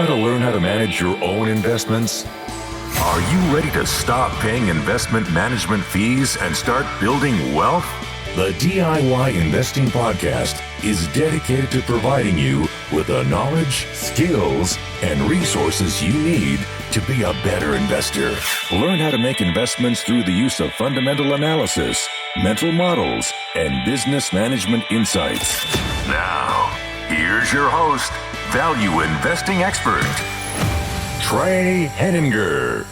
want to learn how to manage your own investments? Are you ready to stop paying investment management fees and start building wealth? The DIY Investing Podcast is dedicated to providing you with the knowledge, skills, and resources you need to be a better investor. Learn how to make investments through the use of fundamental analysis, mental models, and business management insights. Now, here's your host, value investing expert, Trey Henninger.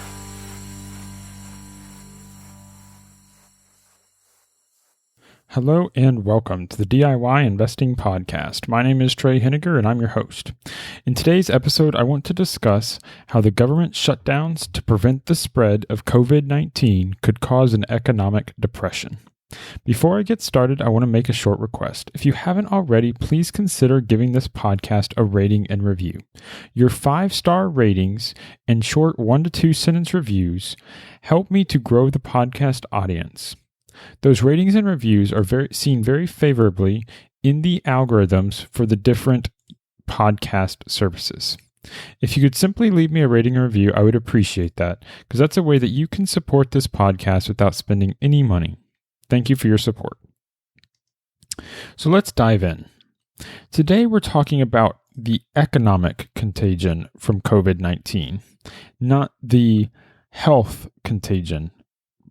Hello and welcome to the DIY Investing Podcast. My name is Trey Henninger and I'm your host. In today's episode, I want to discuss how the government shutdowns to prevent the spread of COVID-19 could cause an economic depression. Before I get started, I want to make a short request. If you haven't already, please consider giving this podcast a rating and review. Your 5-star ratings and short 1 to 2 sentence reviews help me to grow the podcast audience. Those ratings and reviews are seen very favorably in the algorithms for the different podcast services. If you could simply leave me a rating and review, I would appreciate that, because that's a way that you can support this podcast without spending any money. Thank you for your support. So let's dive in. Today we're talking about the economic contagion from COVID-19, not the health contagion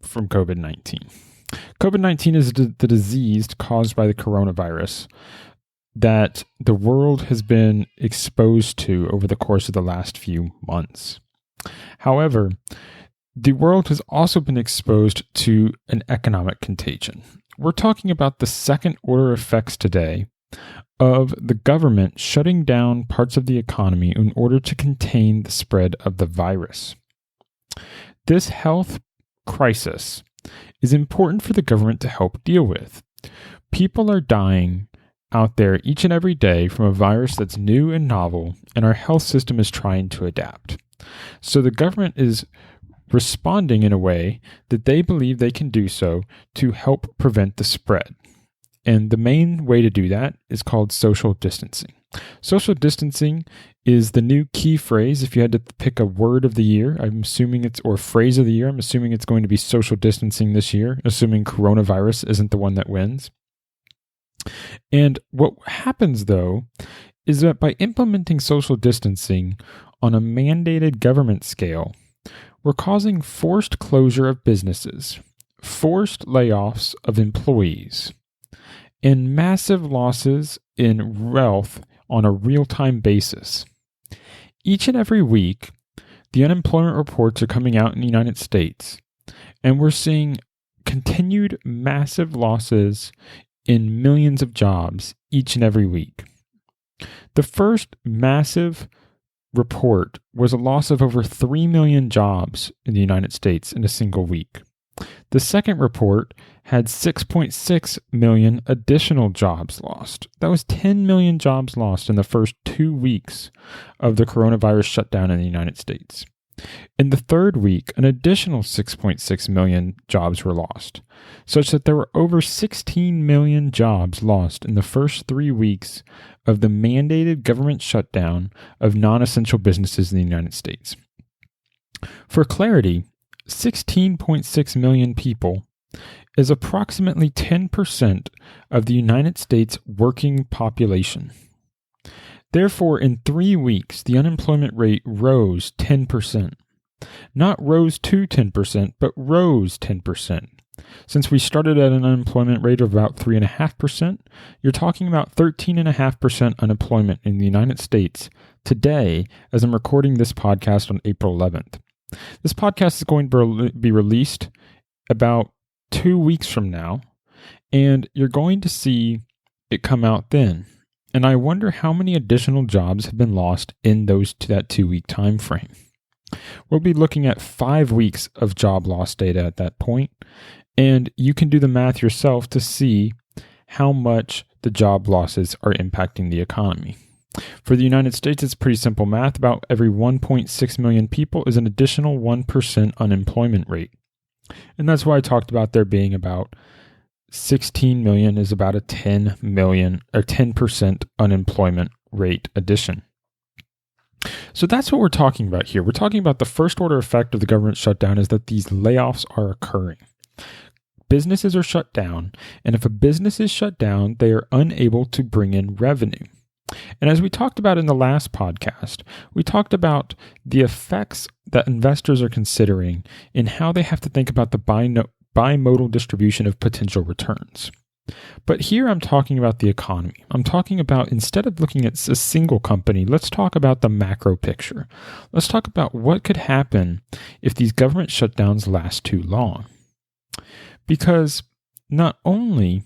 from COVID-19. COVID-19 is the disease caused by the coronavirus that the world has been exposed to over the course of the last few months. However, the world has also been exposed to an economic contagion. We're talking about the second order effects today of the government shutting down parts of the economy in order to contain the spread of the virus. This health crisis is important for the government to help deal with. People are dying out there each and every day from a virus that's new and novel, and our health system is trying to adapt. So the government is responding in a way that they believe they can do so to help prevent the spread. And the main way to do that is called social distancing. Social distancing is the new key phrase. If you had to pick a word of the year, or phrase of the year, I'm assuming it's going to be social distancing this year, assuming coronavirus isn't the one that wins. And what happens, though, is that by implementing social distancing on a mandated government scale, we're causing forced closure of businesses, forced layoffs of employees, and massive losses in wealth on a real-time basis. Each and every week, the unemployment reports are coming out in the United States, and we're seeing continued massive losses in millions of jobs each and every week. The first massive report was a loss of over 3 million jobs in the United States in a single week. The second report had 6.6 million additional jobs lost. That was 10 million jobs lost in the first 2 weeks of the coronavirus shutdown in the United States. In the third week, an additional 6.6 million jobs were lost, such that there were over 16 million jobs lost in the first 3 weeks of the mandated government shutdown of non-essential businesses in the United States. For clarity, 16.6 million people is approximately 10% of the United States working population. Therefore, in 3 weeks, the unemployment rate rose 10%. Not rose to 10%, but rose 10%. Since we started at an unemployment rate of about 3.5%, you're talking about 13.5% unemployment in the United States today as I'm recording this podcast on April 11th. This podcast is going to be released about 2 weeks from now, and you're going to see it come out then. And I wonder how many additional jobs have been lost in that 2-week time frame. We'll be looking at 5 weeks of job loss data at that point, and you can do the math yourself to see how much the job losses are impacting the economy. For the United States, it's pretty simple math. About every 1.6 million people is an additional 1% unemployment rate. And that's why I talked about there being about 16 million is about a 10 million or 10% unemployment rate addition. So that's what we're talking about here. We're talking about the first order effect of the government shutdown is that these layoffs are occurring. Businesses are shut down, and if a business is shut down, they are unable to bring in revenue. And as we talked about in the last podcast, we talked about the effects that investors are considering in how they have to think about the bimodal distribution of potential returns. But here I'm talking about the economy. I'm talking about, instead of looking at a single company, let's talk about the macro picture. Let's talk about what could happen if these government shutdowns last too long. Because not only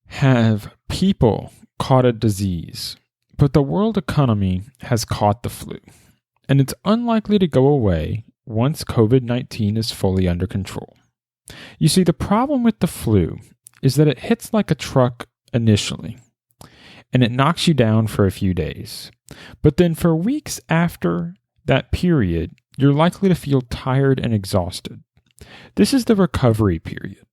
have people caught a disease, but the world economy has caught the flu. And it's unlikely to go away once COVID-19 is fully under control. You see, the problem with the flu is that it hits like a truck initially, and it knocks you down for a few days. But then for weeks after that period, you're likely to feel tired and exhausted. This is the recovery period.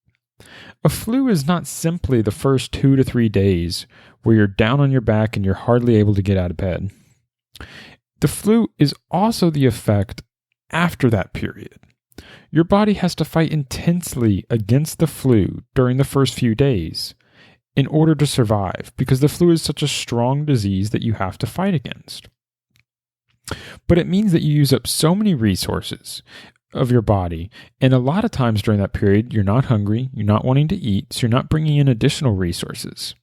A flu is not simply the first 2 to 3 days where you're down on your back and you're hardly able to get out of bed. The flu is also the effect after that period. Your body has to fight intensely against the flu during the first few days in order to survive, because the flu is such a strong disease that you have to fight against. But it means that you use up so many resources of your body, and a lot of times during that period, you're not hungry, you're not wanting to eat, so you're not bringing in additional resources.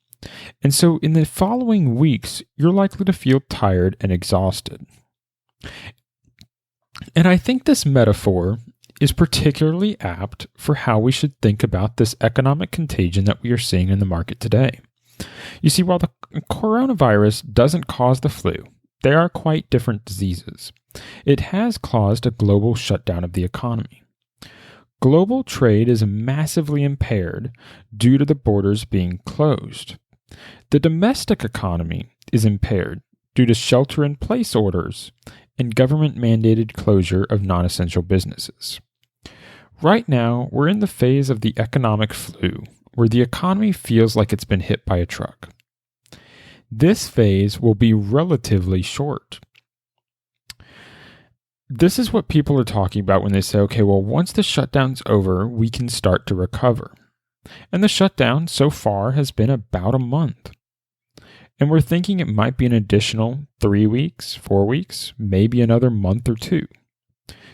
And so in the following weeks, you're likely to feel tired and exhausted. And I think this metaphor is particularly apt for how we should think about this economic contagion that we are seeing in the market today. You see, while the coronavirus doesn't cause the flu, they are quite different diseases. It has caused a global shutdown of the economy. Global trade is massively impaired due to the borders being closed. The domestic economy is impaired due to shelter-in-place orders and government-mandated closure of non-essential businesses. Right now, we're in the phase of the economic flu, where the economy feels like it's been hit by a truck. This phase will be relatively short. This is what people are talking about when they say, okay, well, once the shutdown's over, we can start to recover. And the shutdown so far has been about a month. And we're thinking it might be an additional 3 weeks, 4 weeks, maybe another month or 2.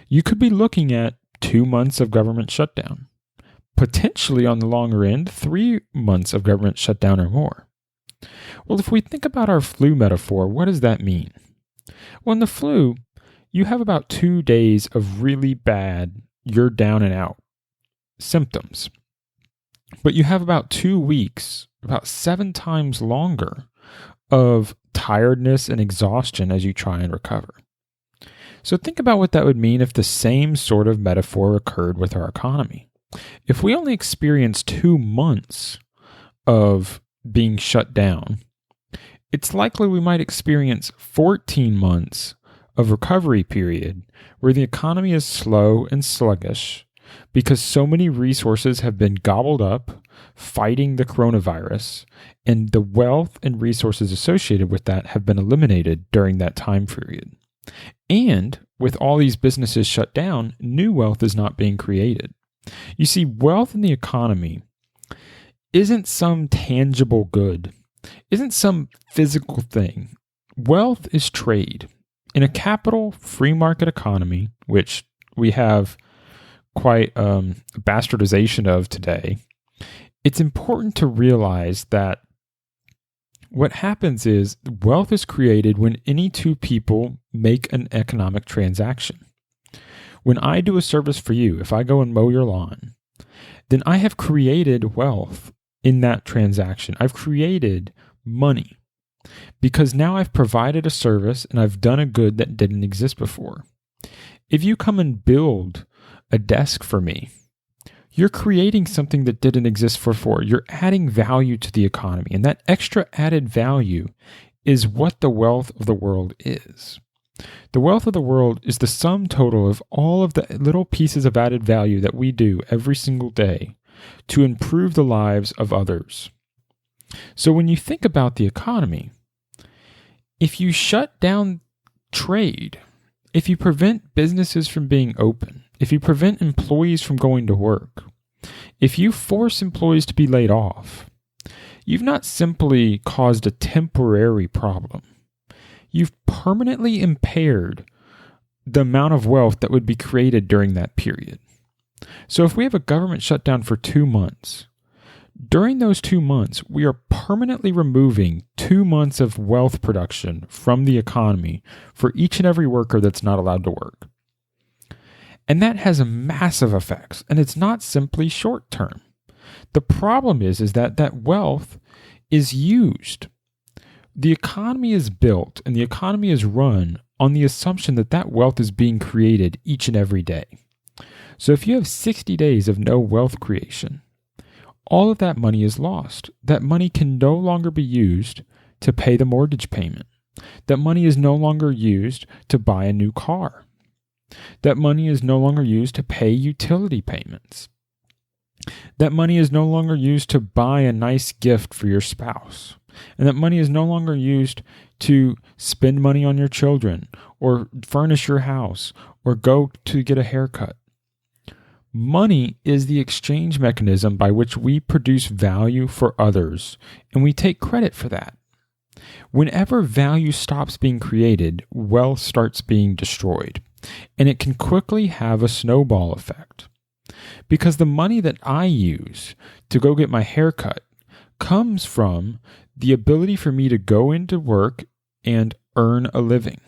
You could be looking at 2 months of government shutdown. Potentially on the longer end, 3 months of government shutdown or more. Well, if we think about our flu metaphor, what does that mean? Well, in the flu, you have about 2 days of really bad, you're down and out symptoms. But you have about 2 weeks, about 7 times longer, of tiredness and exhaustion as you try and recover. So think about what that would mean if the same sort of metaphor occurred with our economy. If we only experienced 2 months of being shut down, it's likely we might experience 14 months of recovery period where the economy is slow and sluggish because so many resources have been gobbled up fighting the coronavirus, and the wealth and resources associated with that have been eliminated during that time period. And with all these businesses shut down, new wealth is not being created. You see, wealth in the economy isn't some tangible good, isn't some physical thing. Wealth is trade. In a capital free market economy, which we have quite bastardization of today, it's important to realize that what happens is wealth is created when any 2 people make an economic transaction. When I do a service for you, if I go and mow your lawn, then I have created wealth in that transaction. I've created money because now I've provided a service and I've done a good that didn't exist before. If you come and build a desk for me, you're creating something that didn't exist before. You're adding value to the economy, and that extra added value is what the wealth of the world is. The wealth of the world is the sum total of all of the little pieces of added value that we do every single day to improve the lives of others. So when you think about the economy, If you shut down trade, if you prevent businesses from being open, if you prevent employees from going to work, if you force employees to be laid off, you've not simply caused a temporary problem. You've permanently impaired the amount of wealth that would be created during that period. So if we have a government shutdown for 2 months, during those 2 months, we are permanently removing 2 months of wealth production from the economy for each and every worker that's not allowed to work. And that has massive effects, and it's not simply short term. The problem is that wealth is used. The economy is built and the economy is run on the assumption that wealth is being created each and every day. So if you have 60 days of no wealth creation, all of that money is lost. That money can no longer be used to pay the mortgage payment. That money is no longer used to buy a new car. That money is no longer used to pay utility payments. That money is no longer used to buy a nice gift for your spouse. And that money is no longer used to spend money on your children or furnish your house or go to get a haircut. Money is the exchange mechanism by which we produce value for others, and we take credit for that. Whenever value stops being created, wealth starts being destroyed, and it can quickly have a snowball effect. Because the money that I use to go get my haircut comes from the ability for me to go into work and earn a living.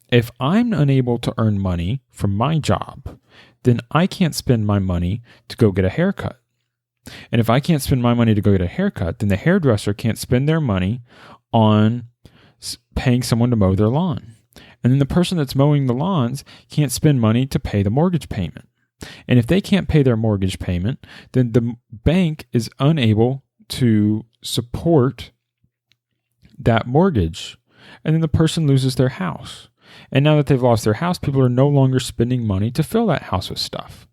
If I'm unable to earn money from my job, then I can't spend my money to go get a haircut. And if I can't spend my money to go get a haircut, then the hairdresser can't spend their money on paying someone to mow their lawn. And then the person that's mowing the lawns can't spend money to pay the mortgage payment. And if they can't pay their mortgage payment, then the bank is unable to support that mortgage. And then the person loses their house. And now that they've lost their house, people are no longer spending money to fill that house with stuff.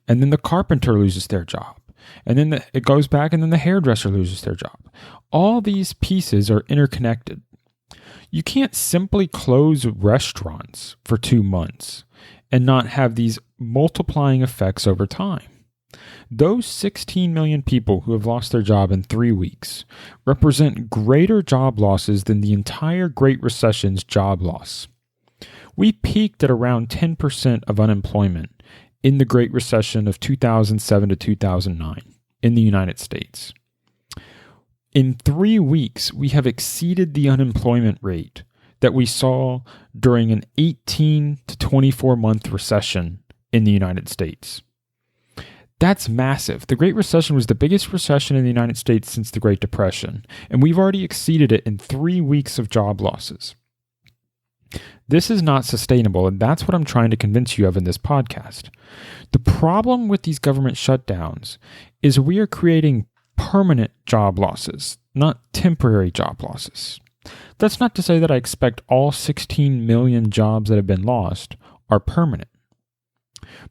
And then the carpenter loses their job. And then it goes back, and then the hairdresser loses their job. All these pieces are interconnected. You can't simply close restaurants for 2 months and not have these multiplying effects over time. Those 16 million people who have lost their job in 3 weeks represent greater job losses than the entire Great Recession's job loss. We peaked at around 10% of unemployment in the Great Recession of 2007 to 2009 in the United States. In 3 weeks, we have exceeded the unemployment rate that we saw during an 18 to 24-month recession in the United States. That's massive. The Great Recession was the biggest recession in the United States since the Great Depression, and we've already exceeded it in 3 weeks of job losses. This is not sustainable, and that's what I'm trying to convince you of in this podcast. The problem with these government shutdowns is we are creating permanent job losses, not temporary job losses. That's not to say that I expect all 16 million jobs that have been lost are permanent.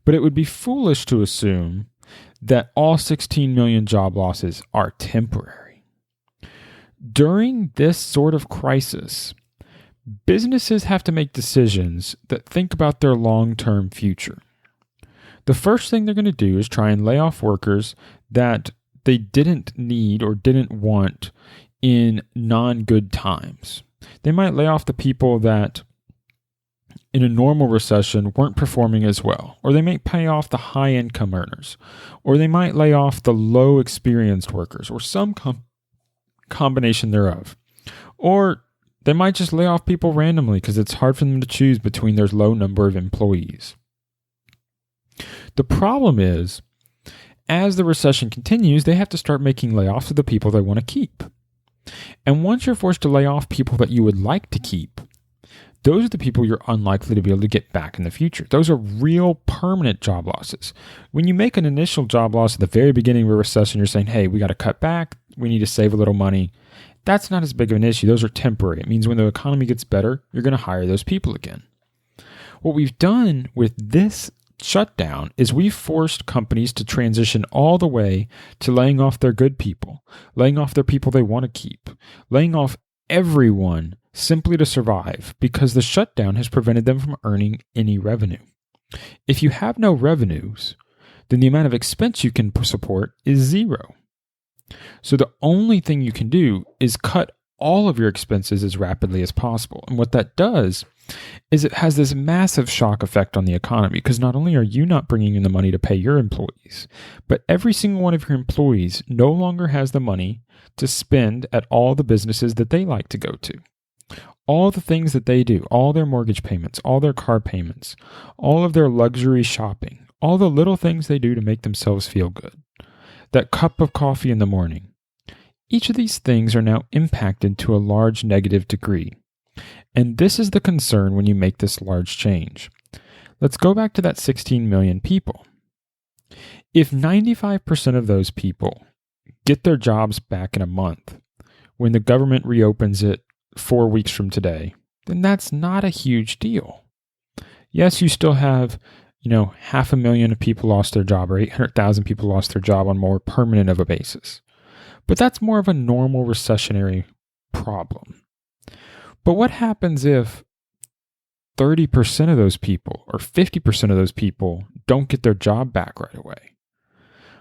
But it would be foolish to assume that all 16 million job losses are temporary. During this sort of crisis, businesses have to make decisions that think about their long-term future. The first thing they're going to do is try and lay off workers that they didn't need or didn't want in non-good times. They might lay off the people that in a normal recession weren't performing as well, or they might pay off the high-income earners, or they might lay off the low-experienced workers, or some combination thereof. Or they might just lay off people randomly because it's hard for them to choose between their low number of employees. The problem is, as the recession continues, they have to start making layoffs of the people they want to keep. And once you're forced to lay off people that you would like to keep, those are the people you're unlikely to be able to get back in the future. Those are real permanent job losses. When you make an initial job loss at the very beginning of a recession, you're saying, hey, we got to cut back. We need to save a little money. That's not as big of an issue. Those are temporary. It means when the economy gets better, you're going to hire those people again. What we've done with this shutdown is we've forced companies to transition all the way to laying off their good people, laying off their people they want to keep, laying off everyone simply to survive because the shutdown has prevented them from earning any revenue. If you have no revenues, then the amount of expense you can support is zero. So the only thing you can do is cut all of your expenses as rapidly as possible. And what that does is it has this massive shock effect on the economy, because not only are you not bringing in the money to pay your employees, but every single one of your employees no longer has the money to spend at all the businesses that they like to go to. All the things that they do, all their mortgage payments, all their car payments, all of their luxury shopping, all the little things they do to make themselves feel good. That cup of coffee in the morning. Each of these things are now impacted to a large negative degree. And this is the concern when you make this large change. Let's go back to that 16 million people. If 95% of those people get their jobs back in a month, when the government reopens it 4 weeks from today, then that's not a huge deal. Yes, you still have, 500,000 people lost their job, or 800,000 people lost their job on more permanent of a basis. But that's more of a normal recessionary problem. But what happens if 30% of those people or 50% of those people don't get their job back right away?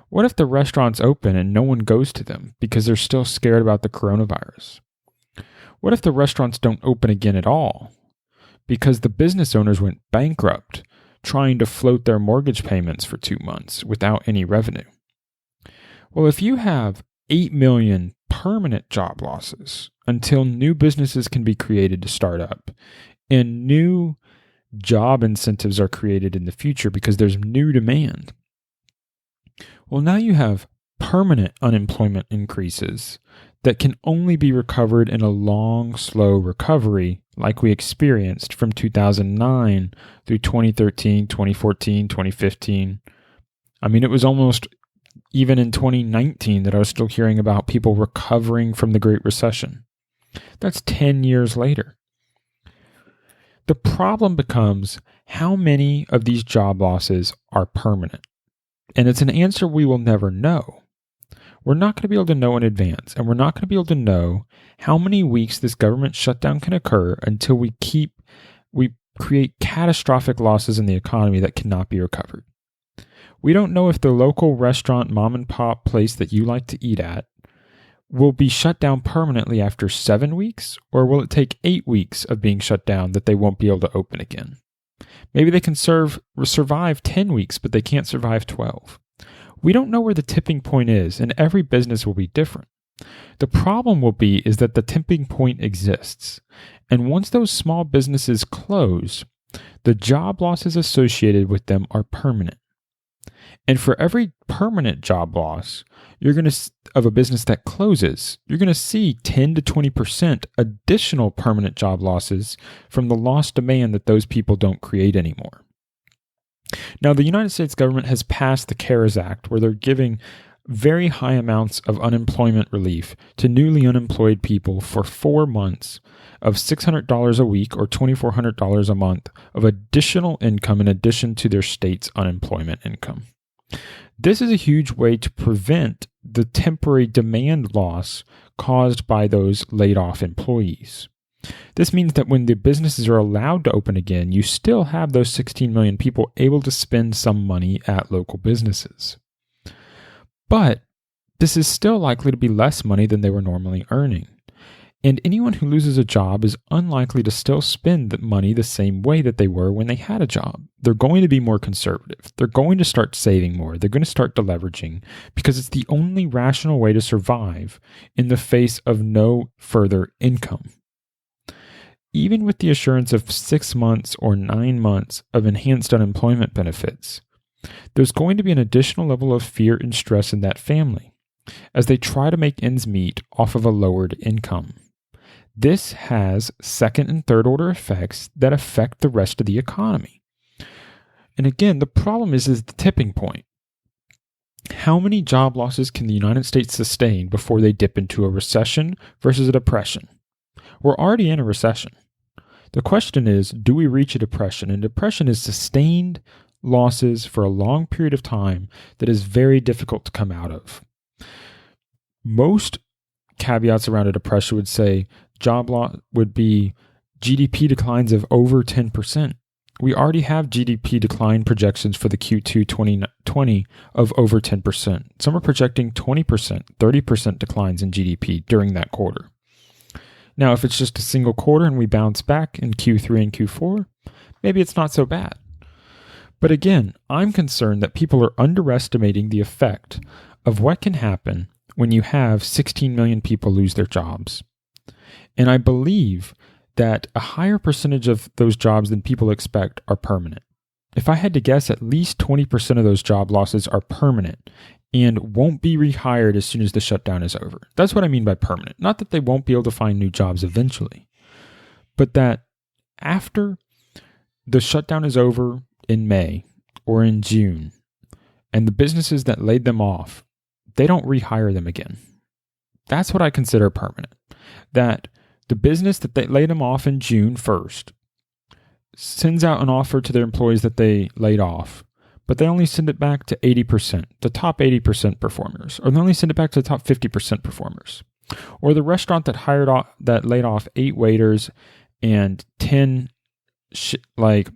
What if the restaurants open and no one goes to them because they're still scared about the coronavirus? What if the restaurants don't open again at all because the business owners went bankrupt trying to float their mortgage payments for 2 months without any revenue? Well, if you have 8 million permanent job losses until new businesses can be created to start up and new job incentives are created in the future because there's new demand, well, now you have permanent unemployment increases that can only be recovered in a long, slow recovery like we experienced from 2009 through 2013, 2014, 2015. I mean, it was almost even in 2019 that I was still hearing about people recovering from the Great Recession. That's 10 years later. The problem becomes how many of these job losses are permanent. And it's an answer we will never know. We're not going to be able to know in advance, and we're not going to be able to know how many weeks this government shutdown can occur until we create catastrophic losses in the economy that cannot be recovered. We don't know if the local restaurant, mom and pop place that you like to eat at will be shut down permanently after 7 weeks, or will it take 8 weeks of being shut down that they won't be able to open again? Maybe they can survive 10 weeks, but they can't survive 12. We don't know where the tipping point is, and every business will be different. The problem is that the tipping point exists, and once those small businesses close, the job losses associated with them are permanent. And for every permanent job loss of a business that closes, you're going to see 10 to 20% additional permanent job losses from the lost demand that those people don't create anymore. Now, the United States government has passed the CARES Act, where they're giving very high amounts of unemployment relief to newly unemployed people for 4 months of $600 a week or $2,400 a month of additional income in addition to their state's unemployment income. This is a huge way to prevent the temporary demand loss caused by those laid off employees. This means that when the businesses are allowed to open again, you still have those 16 million people able to spend some money at local businesses. But this is still likely to be less money than they were normally earning. And anyone who loses a job is unlikely to still spend the money the same way that they were when they had a job. They're going to be more conservative. They're going to start saving more. They're going to start deleveraging because it's the only rational way to survive in the face of no further income. Even with the assurance of 6 months or 9 months of enhanced unemployment benefits, there's going to be an additional level of fear and stress in that family as they try to make ends meet off of a lowered income. This has second and third order effects that affect the rest of the economy. And again, the problem is the tipping point. How many job losses can the United States sustain before they dip into a recession versus a depression? We're already in a recession. The question is, do we reach a depression? And depression is sustained losses for a long period of time that is very difficult to come out of. Most caveats around a depression would say, job loss would be GDP declines of over 10%. We already have GDP decline projections for the Q2 2020 of over 10%. Some are projecting 20%, 30% declines in GDP during that quarter. Now, if it's just a single quarter and we bounce back in Q3 and Q4, maybe it's not so bad. But again, I'm concerned that people are underestimating the effect of what can happen when you have 16 million people lose their jobs. And I believe that a higher percentage of those jobs than people expect are permanent. If I had to guess, at least 20% of those job losses are permanent and won't be rehired as soon as the shutdown is over. That's what I mean by permanent. Not that they won't be able to find new jobs eventually, but that after the shutdown is over in May or in June, and the businesses that laid them off, they don't rehire them again. That's what I consider permanent. That the business that they laid them off in June 1st sends out an offer to their employees that they laid off, but they only send it back to 80%, the top 80% performers, or they only send it back to the top 50% performers. Or the restaurant that laid off 8 waiters and 10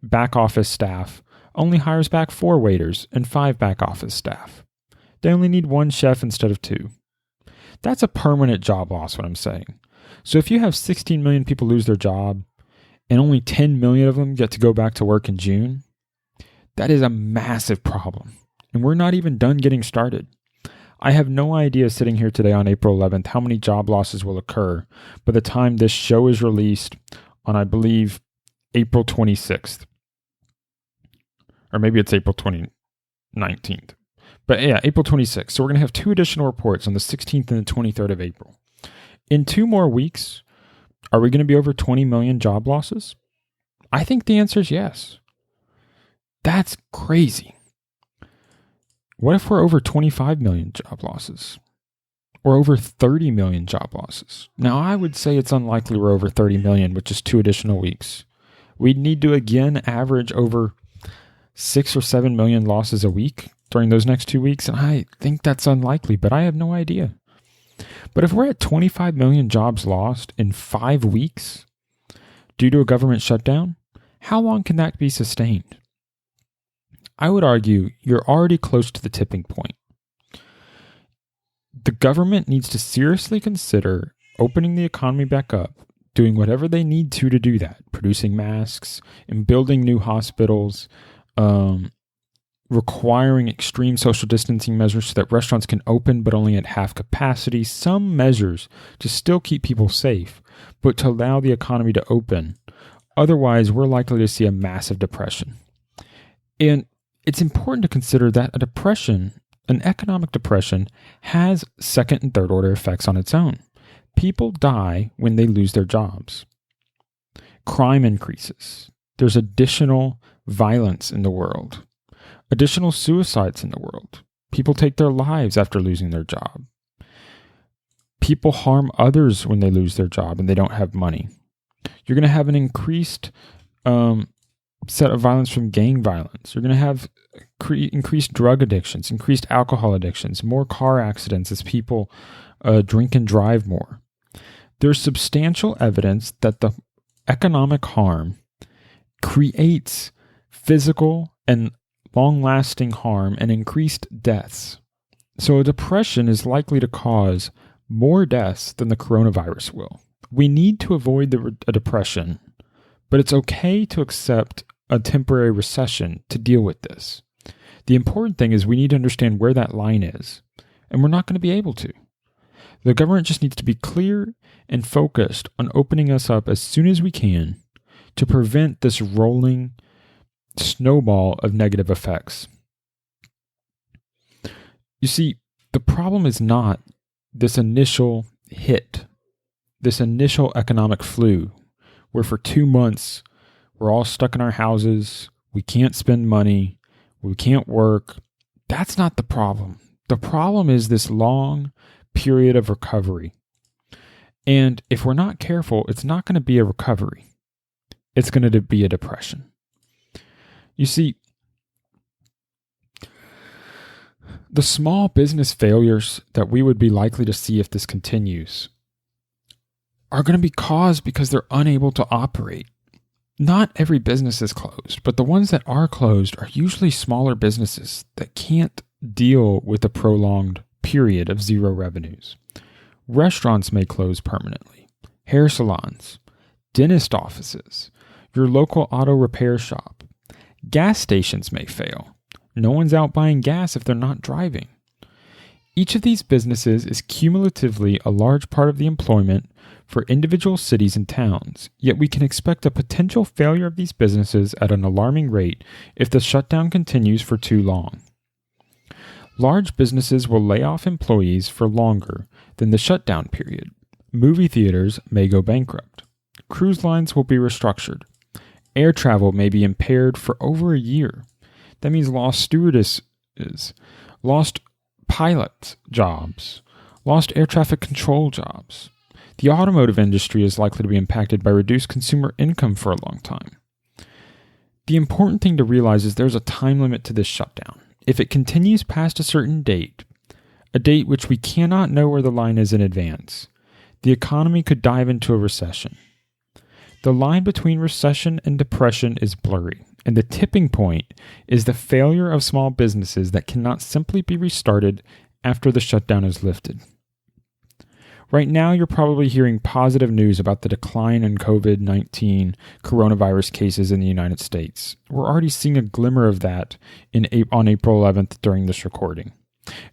back office staff only hires back 4 waiters and 5 back office staff. They only need 1 chef instead of 2. That's a permanent job loss, what I'm saying. So if you have 16 million people lose their job and only 10 million of them get to go back to work in June, that is a massive problem. And we're not even done getting started. I have no idea sitting here today on April 11th how many job losses will occur by the time this show is released on, I believe, April 26th. Or maybe it's April 19th. But yeah, April 26th. So we're going to have 2 additional reports on the 16th and the 23rd of April. In 2 more weeks, are we going to be over 20 million job losses? I think the answer is yes. That's crazy. What if we're over 25 million job losses? Or over 30 million job losses? Now, I would say it's unlikely we're over 30 million with just 2 additional weeks. We'd need to again average over 6 or 7 million losses a week during those next 2 weeks. And I think that's unlikely, but I have no idea. But if we're at 25 million jobs lost in 5 weeks due to a government shutdown, how long can that be sustained? I would argue you're already close to the tipping point. The government needs to seriously consider opening the economy back up, doing whatever they need to do that, producing masks and building new hospitals, requiring extreme social distancing measures so that restaurants can open but only at half capacity, some measures to still keep people safe, but to allow the economy to open. Otherwise, we're likely to see a massive depression. And it's important to consider that a depression, an economic depression, has second and third order effects on its own. People die when they lose their jobs. Crime increases. There's additional violence in the world. Additional suicides in the world. People take their lives after losing their job. People harm others when they lose their job and they don't have money. You're going to have an increased set of violence from gang violence. You're going to have increased drug addictions, increased alcohol addictions, more car accidents as people drink and drive more. There's substantial evidence that the economic harm creates physical and long-lasting harm and increased deaths. So a depression is likely to cause more deaths than the coronavirus will. We need to avoid a depression, but it's okay to accept a temporary recession to deal with this. The important thing is we need to understand where that line is, and we're not going to be able to. The government just needs to be clear and focused on opening us up as soon as we can to prevent this rolling snowball of negative effects. You see, the problem is not this initial hit, this initial economic flu, where for 2 months we're all stuck in our houses, we can't spend money, we can't work. That's not the problem. The problem is this long period of recovery. And if we're not careful, it's not going to be a recovery. It's going to be a depression. You see, the small business failures that we would be likely to see if this continues are going to be caused because they're unable to operate. Not every business is closed, but the ones that are closed are usually smaller businesses that can't deal with a prolonged period of zero revenues. Restaurants may close permanently, hair salons, dentist offices, your local auto repair shop. Gas stations may fail. No one's out buying gas if they're not driving. Each of these businesses is cumulatively a large part of the employment for individual cities and towns, yet we can expect a potential failure of these businesses at an alarming rate if the shutdown continues for too long. Large businesses will lay off employees for longer than the shutdown period. Movie theaters may go bankrupt. Cruise lines will be restructured. Air travel may be impaired for over a year. That means lost stewardesses, lost pilot jobs, lost air traffic control jobs. The automotive industry is likely to be impacted by reduced consumer income for a long time. The important thing to realize is there's a time limit to this shutdown. If it continues past a certain date, a date which we cannot know where the line is in advance, the economy could dive into a recession. The line between recession and depression is blurry, and the tipping point is the failure of small businesses that cannot simply be restarted after the shutdown is lifted. Right now, you're probably hearing positive news about the decline in COVID-19 coronavirus cases in the United States. We're already seeing a glimmer of that on April 11th during this recording.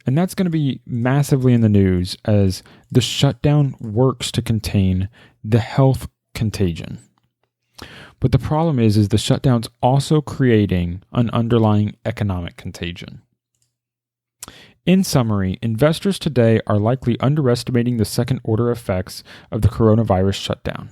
And that's going to be massively in the news as the shutdown works to contain the health contagion. But the problem is the shutdown's also creating an underlying economic contagion. In summary, investors today are likely underestimating the second-order effects of the coronavirus shutdown.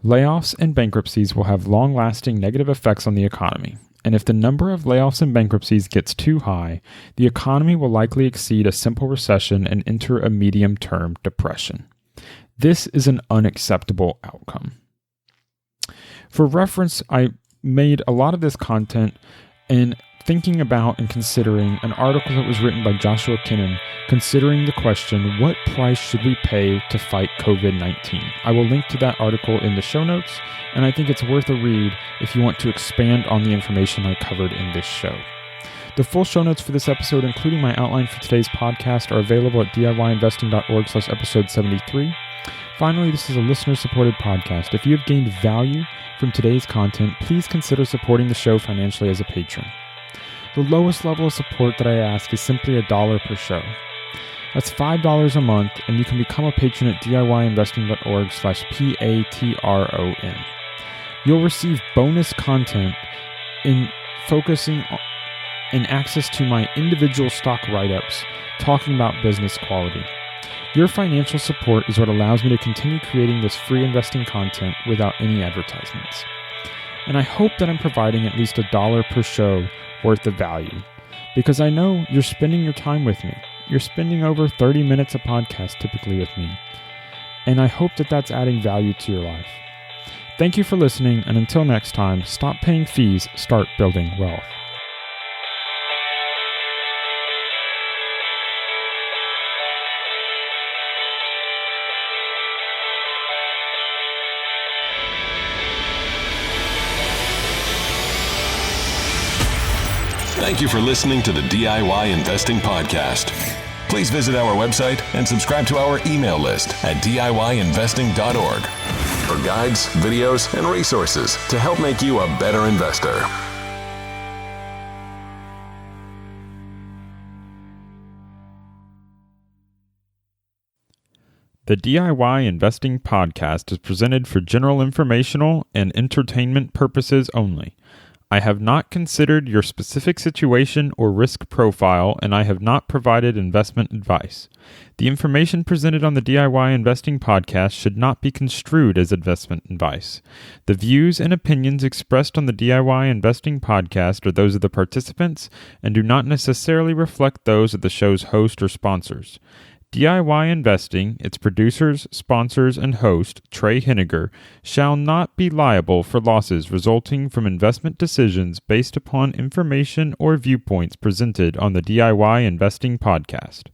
Layoffs and bankruptcies will have long-lasting negative effects on the economy. And if the number of layoffs and bankruptcies gets too high, the economy will likely exceed a simple recession and enter a medium-term depression. This is an unacceptable outcome. For reference, I made a lot of this content in thinking about and considering an article that was written by Joshua Kinnan considering the question, what price should we pay to fight COVID-19? I will link to that article in the show notes, and I think it's worth a read if you want to expand on the information I covered in this show. The full show notes for this episode, including my outline for today's podcast, are available at DIYinvesting.org/episode 73. Finally, this is a listener-supported podcast. If you have gained value from today's content, please consider supporting the show financially as a patron. The lowest level of support that I ask is simply $1 per show. That's $5 a month, and you can become a patron at DIYinvesting.org/PATRON. You'll receive bonus content in focusing on access to my individual stock write-ups, talking about business quality. Your financial support is what allows me to continue creating this free investing content without any advertisements. And I hope that I'm providing at least $1 per show worth of value, because I know you're spending your time with me. You're spending over 30 minutes a podcast typically with me, and I hope that that's adding value to your life. Thank you for listening, and until next time, stop paying fees, start building wealth. Thank you for listening to the DIY Investing Podcast. Please visit our website and subscribe to our email list at DIYinvesting.org for guides, videos, and resources to help make you a better investor. The DIY Investing Podcast is presented for general informational and entertainment purposes only. I have not considered your specific situation or risk profile, and I have not provided investment advice. The information presented on the DIY Investing Podcast should not be construed as investment advice. The views and opinions expressed on the DIY Investing Podcast are those of the participants and do not necessarily reflect those of the show's host or sponsors. DIY Investing, its producers, sponsors, and host, Trey Henniger, shall not be liable for losses resulting from investment decisions based upon information or viewpoints presented on the DIY Investing Podcast.